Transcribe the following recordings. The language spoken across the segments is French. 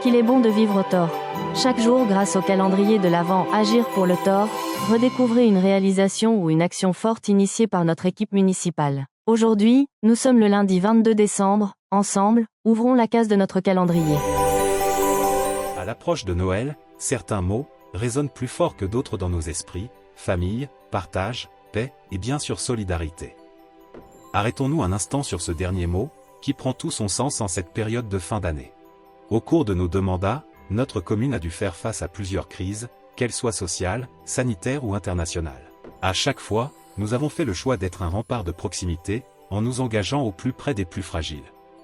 qu'il est bon de vivre au Thor. Chaque jour, grâce au calendrier de l'Avent Agir pour le Thor, redécouvrez une réalisation ou une action forte initiée par notre équipe municipale. Aujourd'hui, nous sommes le lundi 22 décembre, ensemble, ouvrons la case de notre calendrier. À l'approche de Noël, certains mots résonnent plus fort que d'autres dans nos esprits: famille, partage, paix et bien sûr solidarité. Arrêtons-nous un instant sur ce dernier mot, qui prend tout son sens en cette période de fin d'année. Au cours de nos 2 mandats, notre commune a dû faire face à plusieurs crises, qu'elles soient sociales, sanitaires ou internationales. À chaque fois, nous avons fait le choix d'être un rempart de proximité, en nous engageant au plus près des plus fragiles.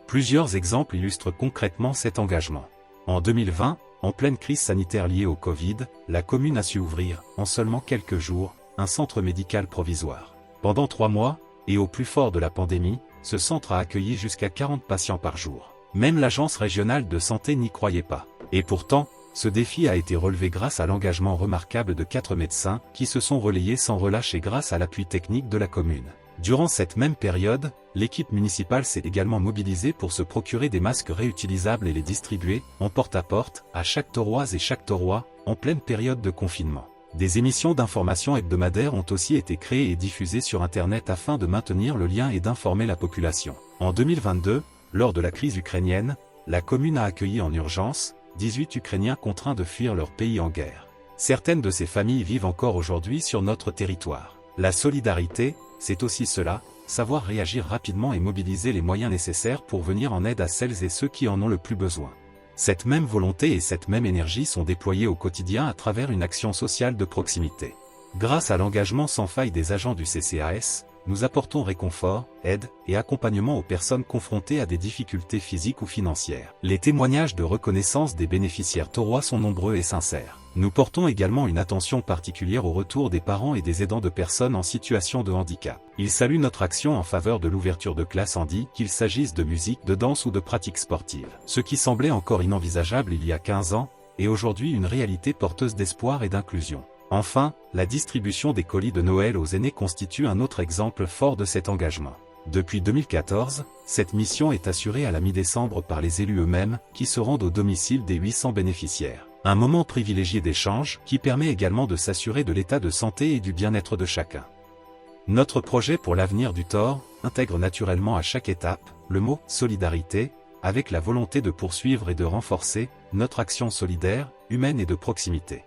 Plusieurs exemples illustrent concrètement cet engagement. En 2020, en pleine crise sanitaire liée au Covid, la commune a su ouvrir, en seulement quelques jours, un centre médical provisoire. Pendant 3 mois, et au plus fort de la pandémie, ce centre a accueilli jusqu'à 40 patients par jour. Même l'agence régionale de santé n'y croyait pas. Et pourtant, ce défi a été relevé grâce à l'engagement remarquable de 4 médecins qui se sont relayés sans relâche et grâce à l'appui technique de la commune. Durant cette même période, l'équipe municipale s'est également mobilisée pour se procurer des masques réutilisables et les distribuer, en porte-à-porte, à chaque Thoroise et chaque Thorois, en pleine période de confinement. Des émissions d'information hebdomadaires ont aussi été créées et diffusées sur Internet afin de maintenir le lien et d'informer la population. En 2022, lors de la crise ukrainienne, la commune a accueilli en urgence 18 Ukrainiens contraints de fuir leur pays en guerre. Certaines de ces familles vivent encore aujourd'hui sur notre territoire. La solidarité, c'est aussi cela, savoir réagir rapidement et mobiliser les moyens nécessaires pour venir en aide à celles et ceux qui en ont le plus besoin. Cette même volonté et cette même énergie sont déployées au quotidien à travers une action sociale de proximité. Grâce à l'engagement sans faille des agents du CCAS, nous apportons réconfort, aide et accompagnement aux personnes confrontées à des difficultés physiques ou financières. Les témoignages de reconnaissance des bénéficiaires thorois sont nombreux et sincères. Nous portons également une attention particulière au retour des parents et des aidants de personnes en situation de handicap. Ils saluent notre action en faveur de l'ouverture de classes handi, qu'il s'agisse de musique, de danse ou de pratiques sportives. Ce qui semblait encore inenvisageable il y a 15 ans, est aujourd'hui une réalité porteuse d'espoir et d'inclusion. Enfin, la distribution des colis de Noël aux aînés constitue un autre exemple fort de cet engagement. Depuis 2014, cette mission est assurée à la mi-décembre par les élus eux-mêmes, qui se rendent au domicile des 800 bénéficiaires. Un moment privilégié d'échange, qui permet également de s'assurer de l'état de santé et du bien-être de chacun. Notre projet pour l'avenir du Thor intègre naturellement à chaque étape le mot « solidarité », avec la volonté de poursuivre et de renforcer notre action solidaire, humaine et de proximité.